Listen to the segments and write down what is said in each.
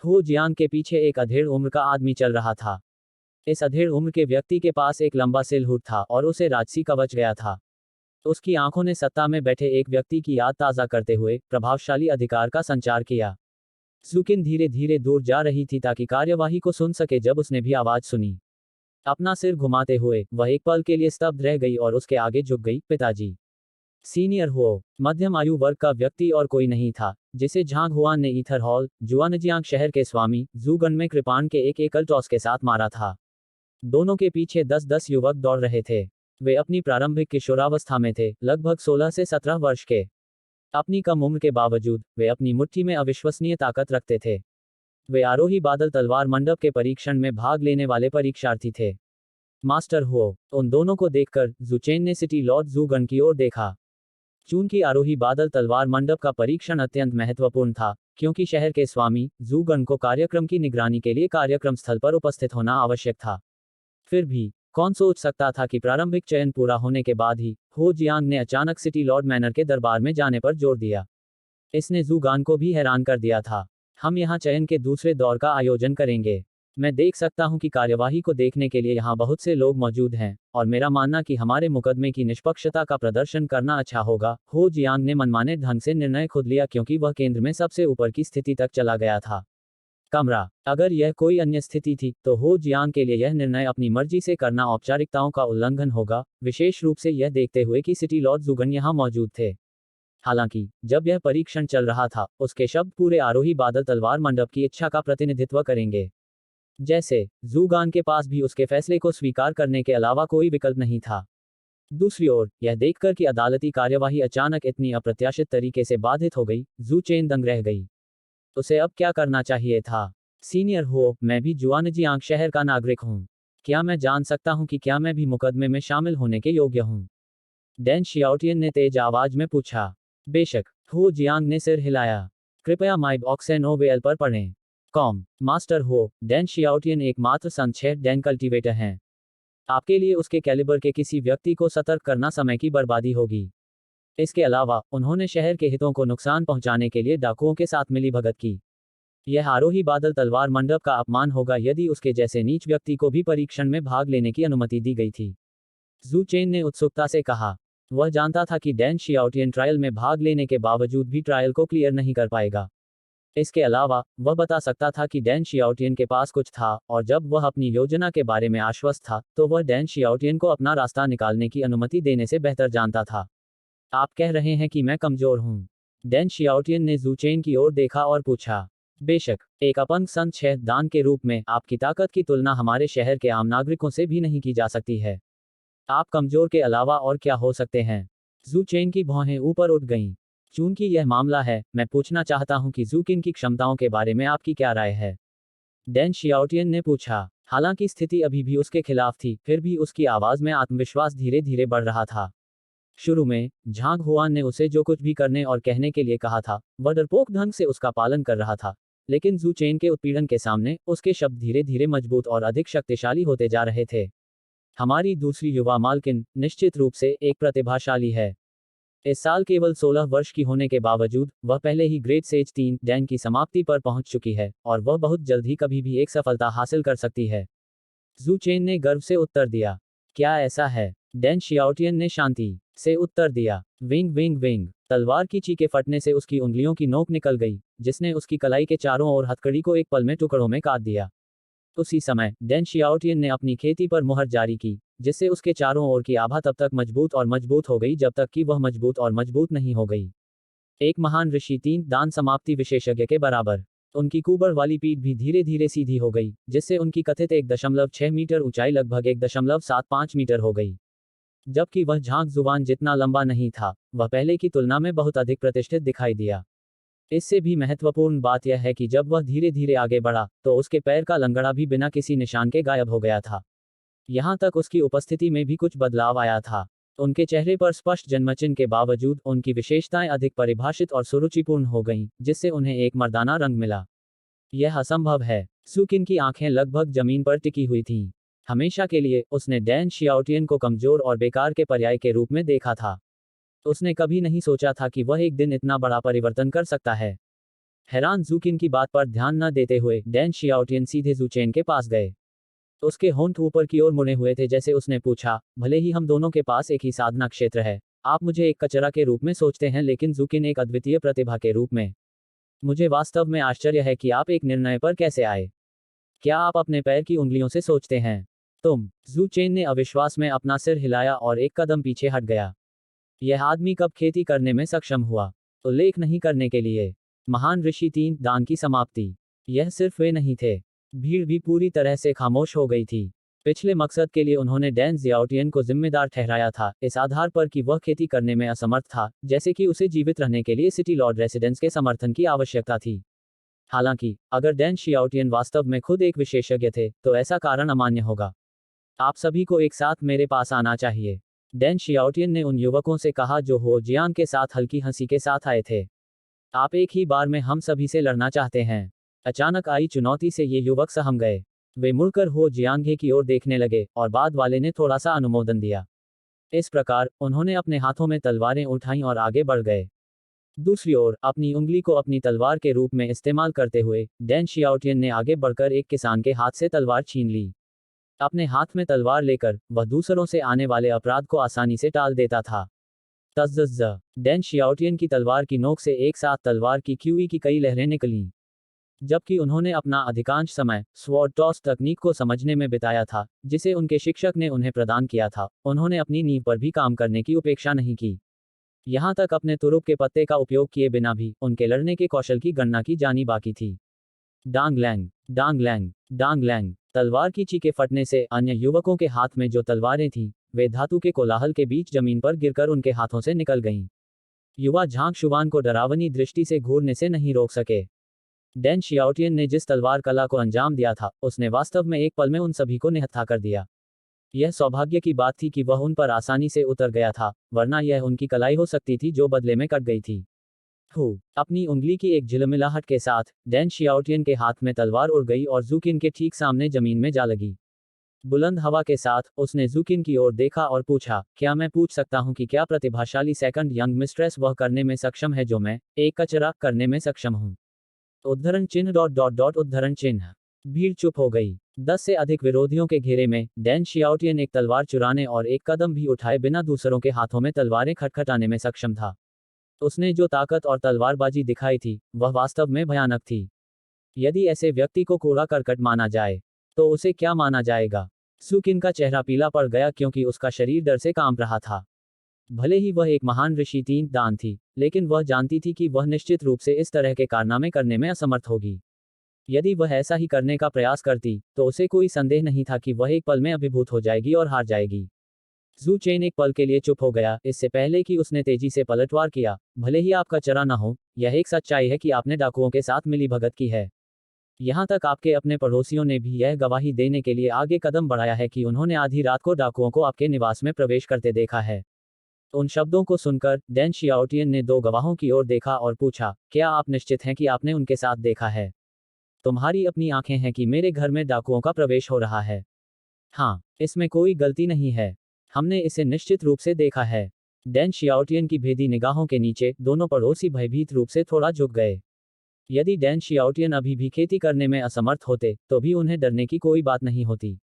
हो जियांग के पीछे एक अधेड़ उम्र का आदमी चल रहा था। इस अधेड़ उम्र के व्यक्ति के पास एक लंबा सिलहुट था और उसे राजसी कवच गया था। उसकी आंखों ने सत्ता में बैठे एक व्यक्ति की याद ताज़ा करते हुए प्रभावशाली अधिकार का संचार किया। जुकिन धीरे धीरे दूर जा रही थी ताकि कार्यवाही को सुन सके। जब उसने भी आवाज सुनी, अपना सिर घुमाते हुए वह एक पल के लिए स्तब्ध रह गई और उसके आगे झुक गई। पिताजी। सीनियर हो, मध्यम आयु वर्ग का व्यक्ति और कोई नहीं था जिसे झांग हुआन ने ईथर हॉल, जुआनजियांग शहर के स्वामी जूगन में कृपाण के एक एकल टॉस के साथ मारा था। दोनों के पीछे 10-10 युवक दौड़ रहे थे। वे अपनी प्रारंभिक किशोरावस्था में थे, लगभग 16 से 17 वर्ष के। अपनी कम उम्र के बावजूद वे अपनी मुट्ठी में अविश्वसनीय ताकत रखते थे। वे आरोही बादल तलवार मंडप के परीक्षण में भाग लेने वाले परीक्षार्थी थे। मास्टर हो, उन दोनों को देखकर जुचेन ने सिटी लॉर्ड जूगन की ओर देखा। चूंकि आरोही बादल तलवार मंडप का परीक्षण अत्यंत महत्वपूर्ण था, क्योंकि शहर के स्वामी जूगन को कार्यक्रम की निगरानी के लिए कार्यक्रम स्थल पर उपस्थित होना आवश्यक था। फिर भी कौन सोच सकता था कि प्रारंभिक चयन पूरा होने के बाद ही हो जियांग ने अचानक सिटी लॉर्ड मैनर के दरबार में जाने पर जोर दिया। इसने जूगान को भी हैरान कर दिया था। हम यहाँ चयन के दूसरे दौर का आयोजन करेंगे। मैं देख सकता हूँ कि कार्यवाही को देखने के लिए यहाँ बहुत से लोग मौजूद हैं, और मेरा मानना कि हमारे मुकदमे की निष्पक्षता का प्रदर्शन करना अच्छा होगा। हो जियांग ने मनमाने ढंग से निर्णय खुद लिया क्योंकि वह केंद्र में सबसे ऊपर की स्थिति तक चला गया था। कमरा। अगर यह कोई अन्य स्थिति थी तो हो जियांग के लिए यह निर्णय अपनी मर्जी से करना औपचारिकताओं का उल्लंघन होगा, विशेष रूप से यह देखते हुए कि सिटी लॉर्ड जुगन यहाँ मौजूद थे। हालांकि जब यह परीक्षण चल रहा था, उसके शब्द पूरे आरोही बादल तलवार मंडप की इच्छा का प्रतिनिधित्व करेंगे। जैसे जूगान के पास भी उसके फैसले को स्वीकार करने के अलावा कोई विकल्प नहीं था। दूसरी ओर, यह देखकर कि अदालती कार्यवाही अचानक इतनी अप्रत्याशित तरीके से बाधित हो गई, जू चेन दंग रह गई। उसे अब क्या करना चाहिए था? सीनियर हो, मैं भी जुआनजियांग शहर का नागरिक हूँ। क्या मैं जान सकता हूँ कि क्या मैं भी मुकदमे में शामिल होने के योग्य हूँ? डैन शियाओटियन ने तेज आवाज में पूछा। बेशक, हो जियांग ने सिर हिलाया। कृपया माइब ऑक्सेनोवेल पर पढ़ें। कॉम। मास्टर हो, डैन शियाओटियन एकमात्र संक्षेप डैन कल्टीवेटर हैं। आपके लिए उसके कैलिबर के किसी व्यक्ति को सतर्क करना समय की बर्बादी होगी। इसके अलावा उन्होंने शहर के हितों को नुकसान पहुंचाने के लिए डाकुओं के साथ मिलीभगत की। यह आरोही बादल तलवार मंडप का अपमान होगा यदि उसके जैसे नीच व्यक्ति को भी परीक्षण में भाग लेने की अनुमति दी गई थी। जू चेन ने उत्सुकता से कहा। वह जानता था कि डैन शियाओटियन ट्रायल में भाग लेने के बावजूद भी ट्रायल को क्लियर नहीं कर पाएगा। इसके अलावा वह बता सकता था कि डैन शियाओटियन के पास कुछ था, और जब वह अपनी योजना के बारे में आश्वस्त था तो वह डैन शियाओटियन को अपना रास्ता निकालने की अनुमति देने से बेहतर जानता था। आप कह रहे हैं कि मैं कमजोर हूं? डैन शियाओटियन ने जू चेन की ओर देखा और पूछा। बेशक, एक अपंग संत शहदान के रूप में आपकी ताकत की तुलना हमारे शहर के आम नागरिकों से भी नहीं की जा सकती है। आप कमजोर के अलावा और क्या हो सकते हैं? जू चेन की भौहें ऊपर उठ गईं। चूंकि यह मामला है, मैं पूछना चाहता हूं कि जूकिन की क्षमताओं के बारे में आपकी क्या राय है? डैन शियाओटियन ने पूछा। हालांकि स्थिति अभी भी उसके खिलाफ थी, फिर भी उसकी आवाज में आत्मविश्वास धीरे धीरे बढ़ रहा था। शुरू में झांग हुआन ने उसे जो कुछ भी करने और कहने के लिए कहा था, वह डरपोक ढंग से उसका पालन कर रहा था, लेकिन जू चेन के उत्पीड़न के सामने उसके शब्द धीरे धीरे मजबूत और अधिक शक्तिशाली होते जा रहे थे। हमारी दूसरी युवा मालकिन निश्चित रूप से एक प्रतिभाशाली है। इस साल केवल 16 वर्ष की होने के बावजूद वह पहले ही ग्रेट सेज 3 डैन की समाप्ति पर पहुंच चुकी है, और वह बहुत जल्द ही कभी भी एक सफलता हासिल कर सकती है। जू चेन ने गर्व से उत्तर दिया। क्या ऐसा है? डैन शियाओटियन ने शांति से उत्तर दिया। Wing wing wing. तलवार की चीखे फटने से उसकी उंगलियों की नोक निकल गई, जिसने उसकी कलाई के चारों ओर हथकड़ी को एक पल में टुकड़ों में काट दिया। उसी समय डैन शियाओटियन ने अपनी खेती पर मुहर जारी की, जिससे उसके चारों ओर की आभा तब तक मजबूत और मजबूत हो गई जब तक कि वह मजबूत और मजबूत नहीं हो गई। एक महान ऋषि 3 दान समाप्ति विशेषज्ञ के बराबर। उनकी कुबड़ वाली पीठ भी धीरे धीरे सीधी हो गई, जिससे उनकी कथित 1.6 मीटर ऊंचाई लगभग 1.75 मीटर हो गई। जबकि वह झांक जुबान जितना लंबा नहीं था, वह पहले की तुलना में बहुत अधिक प्रतिष्ठित दिखाई दिया। इससे भी महत्वपूर्ण बात यह है कि जब वह धीरे धीरे आगे बढ़ा तो उसके पैर का लंगड़ा भी बिना किसी निशान के गायब हो गया था। यहाँ तक उसकी उपस्थिति में भी कुछ बदलाव आया था। उनके चेहरे पर स्पष्ट जन्मचिन्ह के बावजूद उनकी विशेषताएं अधिक परिभाषित और सुरुचिपूर्ण हो गईं, जिससे उन्हें एक मर्दाना रंग मिला। यह असंभव है। सुकिन की आंखें लगभग जमीन पर टिकी हुई थीं। हमेशा के लिए उसने डैन शियाओटियन को कमजोर और बेकार के पर्याय के रूप में देखा था। उसने कभी नहीं सोचा था कि वह एक दिन इतना बड़ा परिवर्तन कर सकता है। हैरान जूकिन की बात पर ध्यान न देते हुए डैन शियाओटियन सीधे जूचेन के पास गए। उसके होंठ ऊपर की ओर मुड़े हुए थे जैसे उसने पूछा, भले ही हम दोनों के पास एक ही साधना क्षेत्र है, आप मुझे एक कचरा के रूप में सोचते हैं लेकिन जूकिन एक अद्वितीय प्रतिभा के रूप में। मुझे वास्तव में आश्चर्य है कि आप एक निर्णय पर कैसे आए। क्या आप अपने पैर की उंगलियों से सोचते हैं? तुम। जू चेन ने अविश्वास में अपना सिर हिलाया और एक कदम पीछे हट गया। यह आदमी कब खेती करने में सक्षम हुआ? उल्लेख नहीं करने के लिए महान ऋषि 3 दान की समाप्ति। यह सिर्फ वे नहीं थे। भीड़ भी पूरी तरह से खामोश हो गई थी। पिछले मकसद के लिए उन्होंने डैन जियाओटियन को जिम्मेदार ठहराया था, इस आधार पर कि वह खेती करने में असमर्थ था, जैसे कि उसे जीवित रहने के लिए सिटी लॉर्ड रेसिडेंस के समर्थन की आवश्यकता थी। हालांकि, अगर डैन शियाओटियन वास्तव में खुद एक विशेषज्ञ थे, तो ऐसा कारण अमान्य होगा। आप सभी को एक साथ मेरे पास आना चाहिए, डैन शियाओटियन ने उन युवकों से कहा जो हो जियांग के साथ हल्की हंसी के साथ आए थे। आप एक ही बार में हम सभी से लड़ना चाहते हैं। अचानक आई चुनौती से ये युवक सहम गए। वे मुड़कर हो जियांगे की ओर देखने लगे और बाद वाले ने थोड़ा सा अनुमोदन दिया। इस प्रकार उन्होंने अपने हाथों में तलवारें उठाईं और आगे बढ़ गए। दूसरी ओर अपनी उंगली को अपनी तलवार के रूप में इस्तेमाल करते हुए डैन शियाओटियन ने आगे बढ़कर एक किसान के हाथ से तलवार छीन ली। अपने हाथ में तलवार लेकर वह दूसरों से आने वाले अपराध को आसानी से टाल देता था। तज्ज़। डैन शियाओटियन की तलवार की नोक से एक साथ तलवार की क्यूई की कई लहरें निकलीं। जबकि उन्होंने अपना अधिकांश समय स्वॉर्ड टॉस तकनीक को समझने में बिताया था, जिसे उनके शिक्षक ने उन्हें प्रदान किया था, उन्होंने अपनी नींव पर भी काम करने की उपेक्षा नहीं की। यहाँ तक अपने तुरुप के पत्ते का उपयोग किए बिना भी उनके लड़ने के कौशल की गणना की जानी बाकी थी। डांग लैंग, डांग लैंग, डांग लैंग। तलवार की चीखें फटने से अन्य युवकों के हाथ में जो तलवारें थीं, वे धातु के कोलाहल के बीच जमीन पर गिरकर उनके हाथों से निकल गईं। युवा झांग शुवान को डरावनी दृष्टि से घूरने से नहीं रोक सके। डैन शियाओटियन ने जिस तलवार कला को अंजाम दिया था, उसने वास्तव में एक पल में उन सभी को निहत्था कर दिया। यह सौभाग्य की बात थी कि वह उन पर आसानी से उतर गया था, वरना यह उनकी कलाई हो सकती थी जो बदले में कट गई थी। अपनी उंगली की एक झिलमिलाहट के साथ डैन शियाओटियन के हाथ में तलवार उड़ गई और जूकिन के ठीक सामने जमीन में जा लगी। बुलंद हवा के साथ उसने जूकिन की ओर देखा और पूछा, क्या मैं पूछ सकता हूं कि क्या प्रतिभाशाली सेकंड यंग मिस्ट्रेस वह करने में सक्षम है जो मैं एक कचरा करने में सक्षम हूं? उद्धरण चिन्ह डॉट डॉट डॉट उद्धरण चिन्ह। भीड़ चुप हो गई। 10 से अधिक विरोधियों के घेरे में डैन शियाओटियन एक तलवार चुराने और एक कदम भी उठाए बिना दूसरों के हाथों में तलवारें खटखटाने में सक्षम था। उसने जो ताकत और तलवारबाजी दिखाई थी, वह वास्तव में भयानक थी। यदि ऐसे व्यक्ति को कूड़ा करकट माना जाए, तो उसे क्या माना जाएगा? सुकिन का चेहरा पीला पड़ गया क्योंकि उसका शरीर डर से कांप रहा था। भले ही वह एक महान ऋषि 3 दान थी, लेकिन वह जानती थी कि वह निश्चित रूप से इस तरह के कारनामे करने में असमर्थ होगी। यदि वह ऐसा ही करने का प्रयास करती, तो उसे कोई संदेह नहीं था कि वह एक पल में अभिभूत हो जाएगी और हार जाएगी। जू चेन एक पल के लिए चुप हो गया, इससे पहले कि उसने तेजी से पलटवार किया। भले ही आपका चरा न हो, यह एक सच्चाई है कि आपने डाकुओं के साथ मिलीभगत की है। यहाँ तक आपके अपने पड़ोसियों ने भी यह गवाही देने के लिए आगे कदम बढ़ाया है कि उन्होंने आधी रात को डाकुओं को आपके निवास में प्रवेश करते देखा है। उन शब्दों को सुनकर डैन शियाओटियन ने 2 गवाहों की ओर देखा और पूछा, क्या आप निश्चित हैं कि आपने उनके साथ देखा है? तुम्हारी अपनी आंखें हैं कि मेरे घर में डाकुओं का प्रवेश हो रहा है? हाँ, इसमें कोई गलती नहीं है। हमने इसे निश्चित रूप से देखा है। डैन शियाओटियन की भेदी निगाहों के नीचे दोनों पड़ोसी भयभीत रूप से थोड़ा झुक गए। यदि डैन शियाओटियन अभी भी खेती करने में असमर्थ होते, तो भी उन्हें डरने की कोई बात नहीं होती।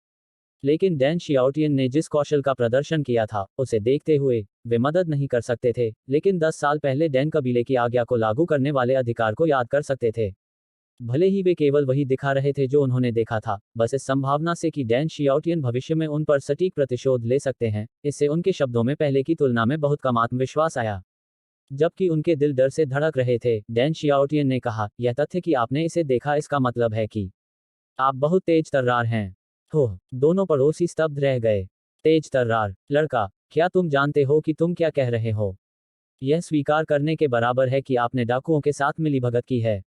लेकिन डैन शियाओटियन ने जिस कौशल का प्रदर्शन किया था, उसे देखते हुए वे मदद नहीं कर सकते थे, लेकिन 10 साल पहले डैन कबीले की आज्ञा को लागू करने वाले अधिकार को याद कर सकते थे। भले ही वे केवल वही दिखा रहे थे जो उन्होंने देखा था, बस इस संभावना से कि डैन शियाओटियन भविष्य में उन पर सटीक प्रतिशोध ले सकते हैं, इससे उनके शब्दों में पहले की तुलना में बहुत कम आत्मविश्वास आया। जबकि उनके दिल डर से धड़क रहे थे, डैन शियाओटियन ने कहा, यह तथ्य कि आपने इसे देखा इसका मतलब है कि आप बहुत तेज तर्रार हैं। दोनों पड़ोसी स्तब्ध रह गए। तेज तर्रार, लड़का, क्या तुम जानते हो कि तुम क्या कह रहे हो? यह स्वीकार करने के बराबर है कि आपने डाकुओं के साथ मिलीभगत की है।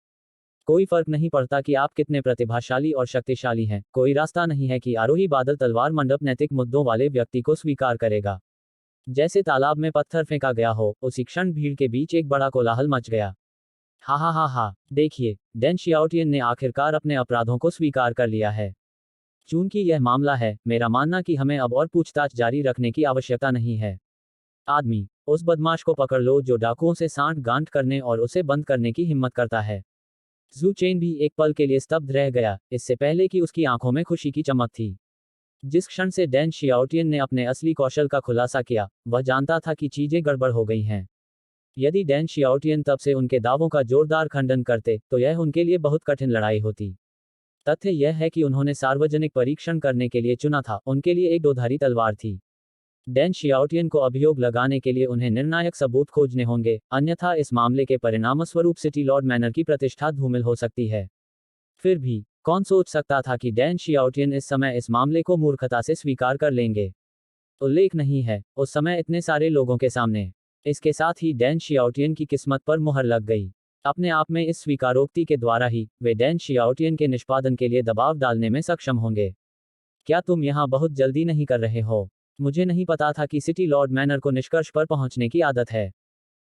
कोई फर्क नहीं पड़ता कि आप कितने प्रतिभाशाली और शक्तिशाली हैं, कोई रास्ता नहीं है कि आरोही बादल तलवार मंडप नैतिक मुद्दों वाले व्यक्ति को स्वीकार करेगा। जैसे तालाब में पत्थर फेंका गया हो, उसी क्षण भीड़ के बीच एक बड़ा कोलाहल मच गया। हा हा हा हा, देखिए, डैन शियाओटियन ने आखिरकार अपने अपराधों को स्वीकार कर लिया है। चूंकि यह मामला है, मेरा मानना कि हमें अब और पूछताछ जारी रखने की आवश्यकता नहीं है। आदमी, उस बदमाश को पकड़ लो जो डाकुओं से सांठ गांठ करने और उसे बंद करने की हिम्मत करता है। जू चेन भी एक पल के लिए स्तब्ध रह गया, इससे पहले कि उसकी आंखों में खुशी की चमक थी। जिस क्षण से डैन शियाओटियन ने अपने असली कौशल का खुलासा किया, वह जानता था कि चीजें गड़बड़ हो गई हैं। यदि डैन शियाओटियन तब से उनके दावों का जोरदार खंडन करते, तो यह उनके लिए बहुत कठिन लड़ाई होती। तथ्य यह है कि उन्होंने सार्वजनिक परीक्षण करने के लिए चुना था, उनके लिए एक दोधारी तलवार थी। डैन शियाओटियन को अभियोग लगाने के लिए उन्हें निर्णायक सबूत खोजने होंगे, अन्यथा इस मामले के परिणामस्वरूप सिटी लॉर्ड मैनर की प्रतिष्ठा धूमिल हो सकती है। फिर भी कौन सोच सकता था कि डैन शियाओटियन इस समय इस मामले को मूर्खता से स्वीकार कर लेंगे। उल्लेख नहीं है, उस समय इतने सारे लोगों के सामने। इसके साथ ही डैन शियाओटियन की किस्मत पर मुहर लग गई। अपने आप में इस स्वीकारोक्ति के द्वारा ही वे डैन शियाओटियन के निष्पादन के लिए दबाव डालने में सक्षम होंगे। क्या तुम यहाँ बहुत जल्दी नहीं कर रहे हो? मुझे नहीं पता था कि सिटी लॉर्ड मैनर को निष्कर्ष पर पहुंचने की आदत है।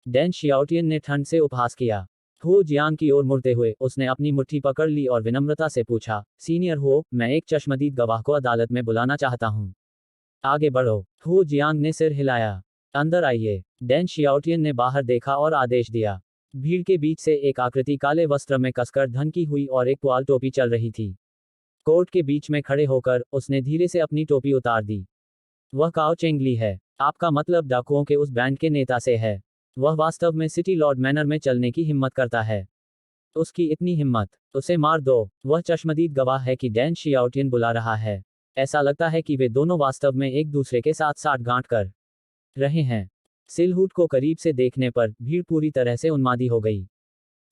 डैन शियाओटियन ने ठंड से उपहास किया। हो जियांग की ओर मुड़ते हुए उसने अपनी मुट्ठी पकड़ ली और विनम्रता से पूछा, सीनियर हो, मैं एक चश्मदीद गवाह को अदालत में बुलाना चाहता हूँ। आगे बढ़ो। हो जियांग ने सिर हिलाया। अंदर आइए। डैन शियाओटियन ने बाहर देखा और आदेश दिया। भीड़ के बीच से एक आकृति काले वस्त्र में कसकर ढकी हुई और एक पुआल टोपी चल रही थी। कोर्ट के बीच में खड़े होकर उसने धीरे से अपनी टोपी उतार दी। वह काओ चेंगली है। आपका मतलब डाकुओं के उस बैंड के नेता से है। वह वास्तव में सिटी लॉर्ड मैनर में चलने की हिम्मत करता है। उसकी इतनी हिम्मत, उसे मार दो। वह चश्मदीद गवाह है कि डैन शियाओटियन बुला रहा है। ऐसा लगता है कि वे दोनों वास्तव में एक दूसरे के साथ साठगांठ कर रहे हैं। सिलहूट को करीब से देखने पर भीड़ पूरी तरह से उन्मादी हो गई।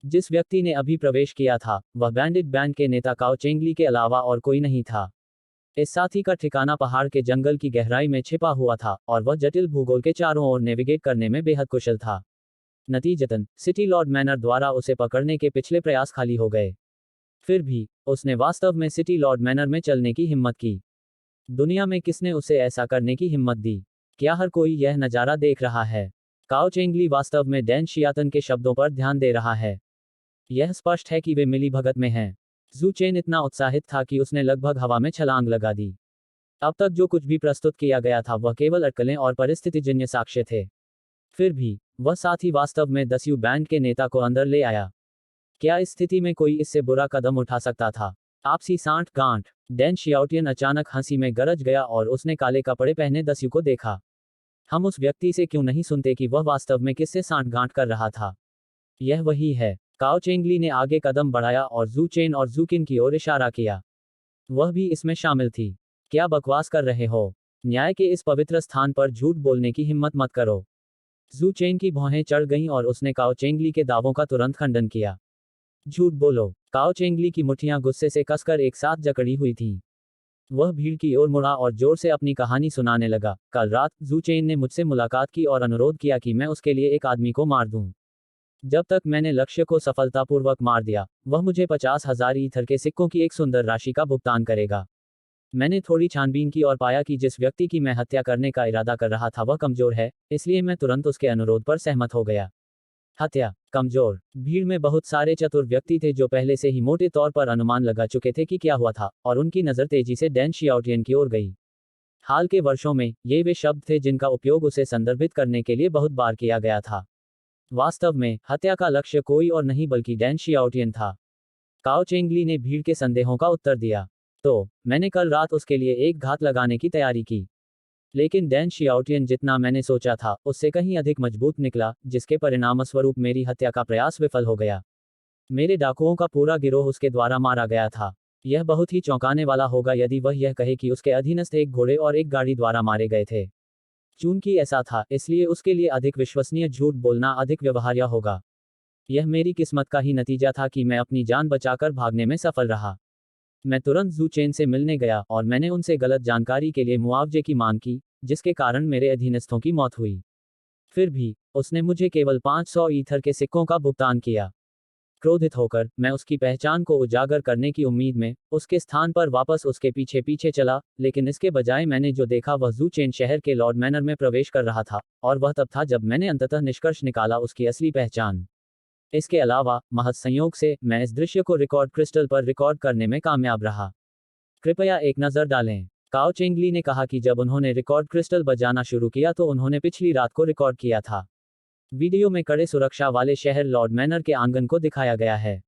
जिस व्यक्ति ने अभी प्रवेश किया था, वह बैंडिट बैंड के नेता काओ चेंगली के अलावा और कोई नहीं था। इस साथी का ठिकाना पहाड़ के जंगल की गहराई में छिपा हुआ था और वह जटिल भूगोल के चारों ओर नेविगेट करने में बेहद कुशल था। नतीजतन सिटी लॉर्ड मैनर द्वारा उसे पकड़ने के पिछले प्रयास खाली हो गए। फिर भी उसने वास्तव में सिटी लॉर्ड मैनर में चलने की हिम्मत की। दुनिया में किसने उसे ऐसा करने की हिम्मत दी? क्या हर कोई यह नज़ारा देख रहा है? काओ चेंगली वास्तव में डैन शियातन के शब्दों पर ध्यान दे रहा है। यह स्पष्ट है कि वे मिलीभगत में हैं। जू चेन इतना उत्साहित था कि उसने लगभग हवा में छलांग लगा दी। अब तक जो कुछ भी प्रस्तुत किया गया था वह केवल अटकलें और परिस्थितिजन्य साक्ष्य थे। फिर भी वह साथी वास्तव में दस्यू बैंड के नेता को अंदर ले आया। क्या इस स्थिति में कोई इससे बुरा कदम उठा सकता था? आपसी सांठ गांठ। डैन शियाओटियन अचानक हंसी में गरज गया और उसने काले कपड़े पहने दस्यू को देखा। हम उस व्यक्ति से क्यों नहीं सुनते कि वह वास्तव में किससे सांठगांठ कर रहा था? यह वही है। काओ चेंगली ने आगे कदम बढ़ाया और जू चेन और जूकिन की ओर इशारा किया। वह भी इसमें शामिल थी। क्या बकवास कर रहे हो? न्याय के इस पवित्र स्थान पर झूठ बोलने की हिम्मत मत करो। जू चेन की भौहें चढ़ गईं और उसने काओ चेंगली के दावों का तुरंत खंडन किया। झूठ बोलो। काओ चेंगली की मुट्ठियां गुस्से से कसकर एक साथ जकड़ी हुई थीं। वह भीड़ की ओर मुड़ा और जोर से अपनी कहानी सुनाने लगा। कल रात जू चेन ने मुझसे मुलाकात की और अनुरोध किया कि मैं उसके लिए एक आदमी को मार दूं। जब तक मैंने लक्ष्य को सफलतापूर्वक मार दिया, वह मुझे 50,000 ईथर के सिक्कों की एक सुंदर राशि का भुगतान करेगा। मैंने थोड़ी छानबीन की और पाया कि जिस व्यक्ति की मैं हत्या करने का इरादा कर रहा था वह कमजोर है, इसलिए मैं तुरंत उसके अनुरोध पर सहमत हो गया। हत्या, कमजोर। भीड़ में बहुत सारे चतुर व्यक्ति थे जो पहले से ही मोटे तौर पर अनुमान लगा चुके थे कि क्या हुआ था, और उनकी नज़र तेजी से डैन शियाओटियन की ओर गई। हाल के वर्षों में ये वे शब्द थे जिनका उपयोग उसे संदर्भित करने के लिए बहुत बार किया गया था। वास्तव में हत्या का लक्ष्य कोई और नहीं बल्कि डैन शियाओटियन था। काओ चेंगली ने भीड़ के संदेहों का उत्तर दिया। तो मैंने कल रात उसके लिए एक घात लगाने की तैयारी की। लेकिन डैन शियाओटियन जितना मैंने सोचा था उससे कहीं अधिक मजबूत निकला, जिसके परिणामस्वरूप मेरी हत्या का प्रयास विफल हो गया। मेरे डाकुओं का पूरा गिरोह उसके द्वारा मारा गया था। यह बहुत ही चौंकाने वाला होगा यदि वह यह कहे कि उसके अधीनस्थ एक घोड़े और एक गाड़ी द्वारा मारे गए थे। चूंकि ऐसा था, इसलिए उसके लिए अधिक विश्वसनीय झूठ बोलना अधिक व्यवहार्य होगा। यह मेरी किस्मत का ही नतीजा था कि मैं अपनी जान बचाकर भागने में सफल रहा। मैं तुरंत जू चेन से मिलने गया और मैंने उनसे गलत जानकारी के लिए मुआवजे की मांग की, जिसके कारण मेरे अधीनस्थों की मौत हुई। फिर भी उसने मुझे केवल 500 ईथर के सिक्कों का भुगतान किया। क्रोधित होकर मैं उसकी पहचान को उजागर करने की उम्मीद में उसके स्थान पर वापस उसके पीछे पीछे चला, लेकिन इसके बजाय मैंने जो देखा वह जू चेन शहर के लॉर्ड मैनर में प्रवेश कर रहा था, और वह तब था जब मैंने अंततः निष्कर्ष निकाला उसकी असली पहचान। इसके अलावा महज संयोग से मैं इस दृश्य को रिकॉर्ड क्रिस्टल पर रिकॉर्ड करने में कामयाब रहा। कृपया एक नज़र डालें। काओ चेंगली ने कहा कि जब उन्होंने रिकॉर्ड क्रिस्टल बजाना शुरू किया तो उन्होंने पिछली रात को रिकॉर्ड किया था। वीडियो में कड़े सुरक्षा वाले शहर लॉर्ड मैनर के आंगन को दिखाया गया है।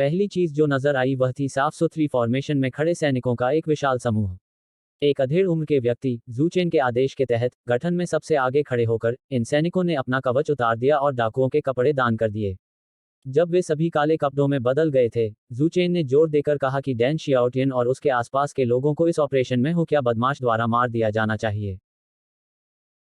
पहली चीज जो नजर आई वह थी साफ सुथरी फॉर्मेशन में खड़े सैनिकों का एक विशाल समूह। एक अधेड़ उम्र के व्यक्ति जू चेन के आदेश के तहत गठन में सबसे आगे खड़े होकर इन सैनिकों ने अपना कवच उतार दिया और डाकुओं के कपड़े दान कर दिए। जब वे सभी काले कपड़ों में बदल गए थे, जू चेन ने जोर देकर कहा कि डैन शियाओटियन और उसके आसपास के लोगों को इस ऑपरेशन में हुक्या बदमाश द्वारा मार दिया जाना चाहिए।